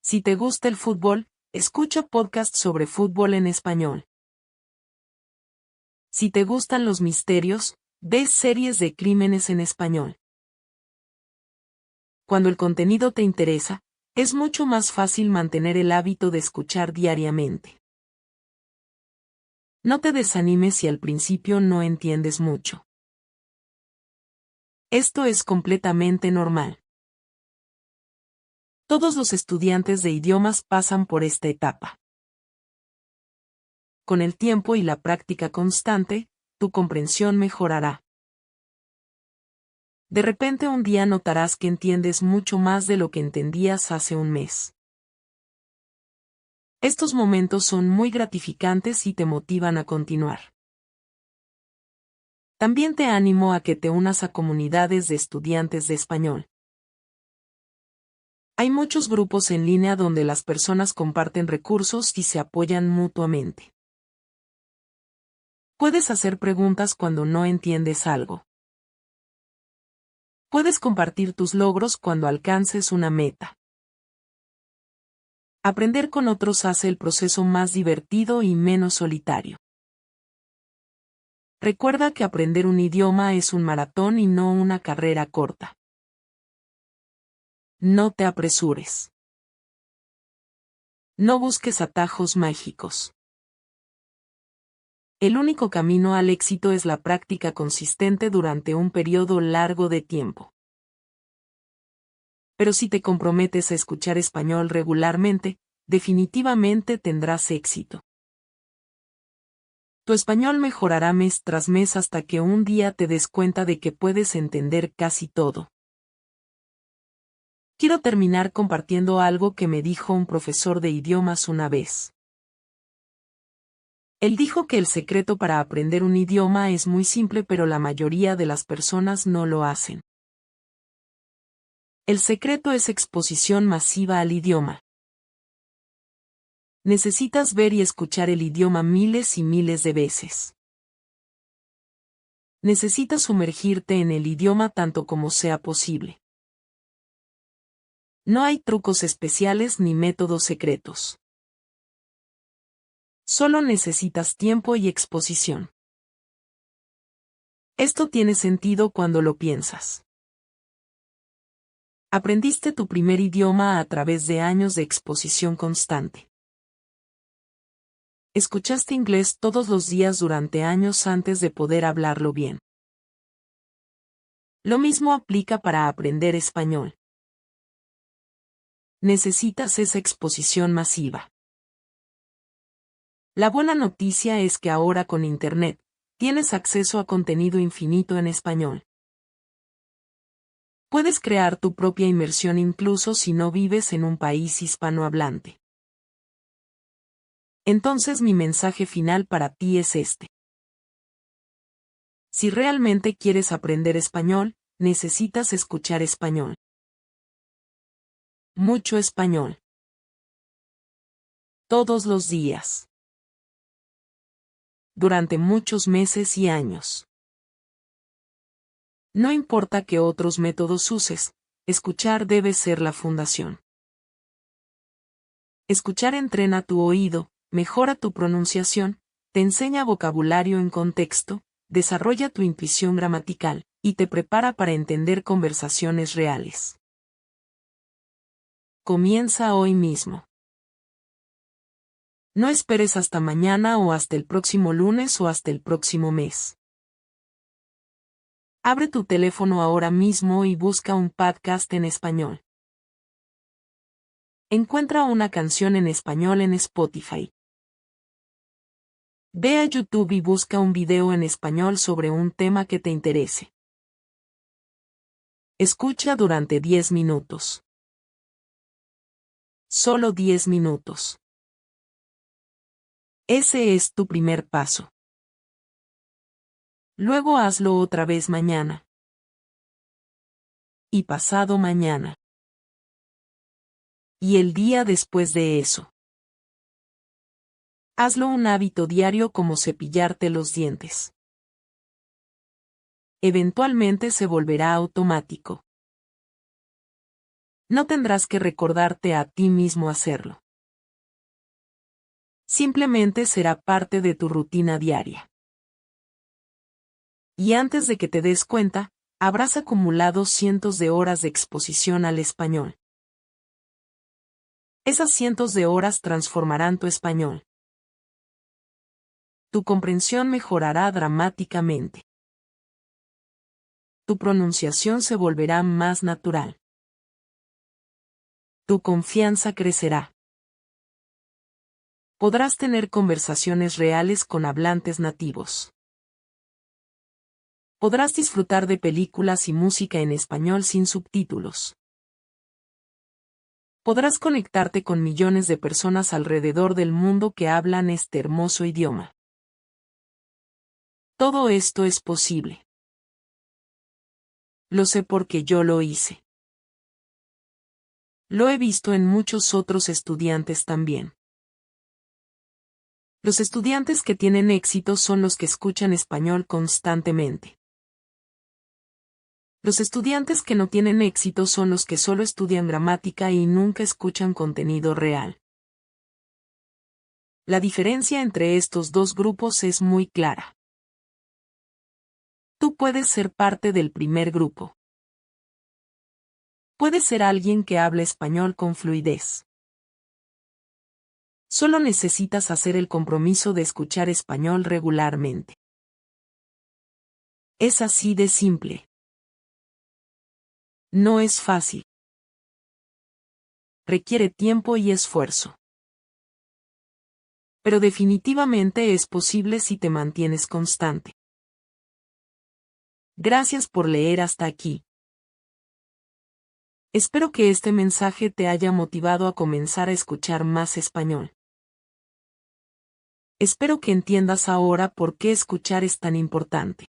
Si te gusta el fútbol, escucha podcasts sobre fútbol en español. Si te gustan los misterios, ve series de crímenes en español. Cuando el contenido te interesa, es mucho más fácil mantener el hábito de escuchar diariamente. No te desanimes si al principio no entiendes mucho. Esto es completamente normal. Todos los estudiantes de idiomas pasan por esta etapa. Con el tiempo y la práctica constante, tu comprensión mejorará. De repente un día notarás que entiendes mucho más de lo que entendías hace un mes. Estos momentos son muy gratificantes y te motivan a continuar. También te animo a que te unas a comunidades de estudiantes de español. Hay muchos grupos en línea donde las personas comparten recursos y se apoyan mutuamente. Puedes hacer preguntas cuando no entiendes algo. Puedes compartir tus logros cuando alcances una meta. Aprender con otros hace el proceso más divertido y menos solitario. Recuerda que aprender un idioma es un maratón y no una carrera corta. No te apresures. No busques atajos mágicos. El único camino al éxito es la práctica consistente durante un periodo largo de tiempo. Pero si te comprometes a escuchar español regularmente, definitivamente tendrás éxito. Tu español mejorará mes tras mes hasta que un día te des cuenta de que puedes entender casi todo. Quiero terminar compartiendo algo que me dijo un profesor de idiomas una vez. Él dijo que el secreto para aprender un idioma es muy simple, pero la mayoría de las personas no lo hacen. El secreto es exposición masiva al idioma. Necesitas ver y escuchar el idioma miles y miles de veces. Necesitas sumergirte en el idioma tanto como sea posible. No hay trucos especiales ni métodos secretos. Solo necesitas tiempo y exposición. Esto tiene sentido cuando lo piensas. Aprendiste tu primer idioma a través de años de exposición constante. Escuchaste inglés todos los días durante años antes de poder hablarlo bien. Lo mismo aplica para aprender español. Necesitas esa exposición masiva. La buena noticia es que ahora con Internet, tienes acceso a contenido infinito en español. Puedes crear tu propia inmersión incluso si no vives en un país hispanohablante. Entonces mi mensaje final para ti es este. Si realmente quieres aprender español, necesitas escuchar español. Mucho español. Todos los días. Durante muchos meses y años. No importa qué otros métodos uses, escuchar debe ser la fundación. Escuchar entrena tu oído, mejora tu pronunciación, te enseña vocabulario en contexto, desarrolla tu intuición gramatical, y te prepara para entender conversaciones reales. Comienza hoy mismo. No esperes hasta mañana o hasta el próximo lunes o hasta el próximo mes. Abre tu teléfono ahora mismo y busca un podcast en español. Encuentra una canción en español en Spotify. Ve a YouTube y busca un video en español sobre un tema que te interese. Escucha durante 10 minutos. Solo 10 minutos. Ese es tu primer paso. Luego hazlo otra vez mañana. Y pasado mañana. Y el día después de eso. Hazlo un hábito diario como cepillarte los dientes. Eventualmente se volverá automático. No tendrás que recordarte a ti mismo hacerlo. Simplemente será parte de tu rutina diaria. Y antes de que te des cuenta, habrás acumulado cientos de horas de exposición al español. Esas cientos de horas transformarán tu español. Tu comprensión mejorará dramáticamente. Tu pronunciación se volverá más natural. Tu confianza crecerá. Podrás tener conversaciones reales con hablantes nativos. Podrás disfrutar de películas y música en español sin subtítulos. Podrás conectarte con millones de personas alrededor del mundo que hablan este hermoso idioma. Todo esto es posible. Lo sé porque yo lo hice. Lo he visto en muchos otros estudiantes también. Los estudiantes que tienen éxito son los que escuchan español constantemente. Los estudiantes que no tienen éxito son los que solo estudian gramática y nunca escuchan contenido real. La diferencia entre estos dos grupos es muy clara. Tú puedes ser parte del primer grupo. Puedes ser alguien que habla español con fluidez. Solo necesitas hacer el compromiso de escuchar español regularmente. Es así de simple. No es fácil. Requiere tiempo y esfuerzo. Pero definitivamente es posible si te mantienes constante. Gracias por leer hasta aquí. Espero que este mensaje te haya motivado a comenzar a escuchar más español. Espero que entiendas ahora por qué escuchar es tan importante.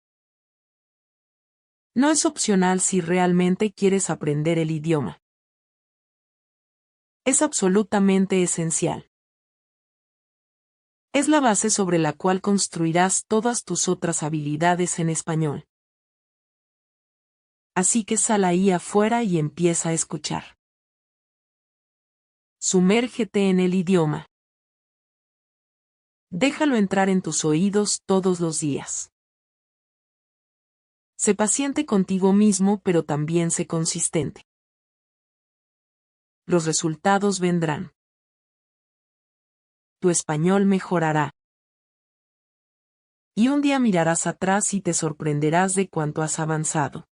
No es opcional si realmente quieres aprender el idioma. Es absolutamente esencial. Es la base sobre la cual construirás todas tus otras habilidades en español. Así que sal ahí afuera y empieza a escuchar. Sumérgete en el idioma. Déjalo entrar en tus oídos todos los días. Sé paciente contigo mismo, pero también sé consistente. Los resultados vendrán. Tu español mejorará. Y un día mirarás atrás y te sorprenderás de cuánto has avanzado.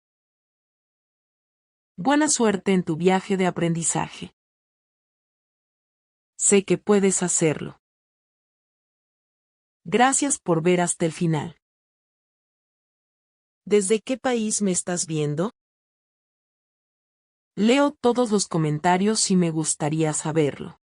Buena suerte en tu viaje de aprendizaje. Sé que puedes hacerlo. Gracias por ver hasta el final. ¿Desde qué país me estás viendo? Leo todos los comentarios y me gustaría saberlo.